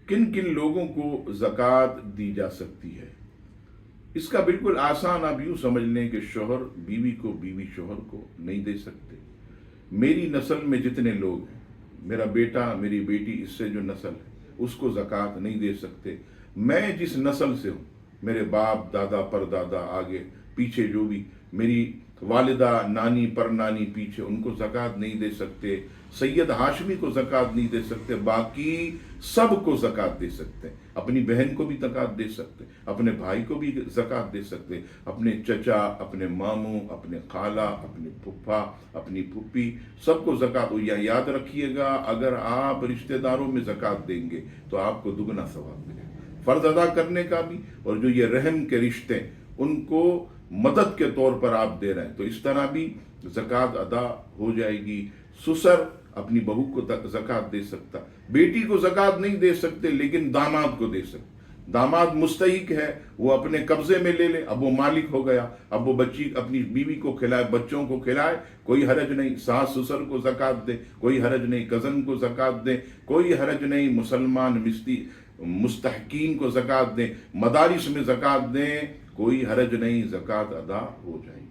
किन किन लोगों को ज़कात दी जा सकती है। इसका बिल्कुल आसान आप यूँ समझ लें कि शौहर बीवी को, बीवी शौहर को नहीं दे सकते। मेरी नस्ल में जितने लोग हैं, मेरा बेटा मेरी बेटी, इससे जो नस्ल है उसको ज़कात नहीं दे सकते। मैं जिस नस्ल से हूँ, मेरे बाप दादा परदादा आगे पीछे जो भी मेरी वालिदा नानी पर नानी पीछे, उनको ज़कात नहीं दे सकते। सैयद हाशमी को ज़कात नहीं दे सकते, बाकी सब को ज़कात दे सकते हैं। अपनी बहन को भी ज़कात दे सकते, अपने भाई को भी ज़कात दे सकते, अपने चचा, अपने मामू, अपने खाला, अपने फुफ्फा, अपनी फुप्पी, सबको ज़कात। या याद रखिएगा, अगर आप रिश्तेदारों में ज़कात देंगे तो आपको दुगना सवाब मिलेगा, फ़र्ज़ अदा करने का भी, और जो ये रहम के रिश्ते उनको मदद के तौर पर आप दे रहे हैं तो इस तरह भी ज़कात अदा हो जाएगी। ससुर अपनी बहू को ज़कात दे सकता, बेटी को ज़कात नहीं दे सकते लेकिन दामाद को दे सकते। दामाद मुस्तहिक है, वो अपने कब्जे में ले ले, अब वो मालिक हो गया, अब वो बच्ची अपनी बीवी को खिलाए, बच्चों को खिलाए, कोई हरज नहीं। सास ससुर को ज़कात दे, कोई हरज नहीं। कज़न को ज़कात दे, कोई हरज नहीं। मुसलमान मुस्तहकीन को ज़कात दें, मदारिस में ज़कात दें, कोई हरज नहीं, ज़कात अदा हो जाए।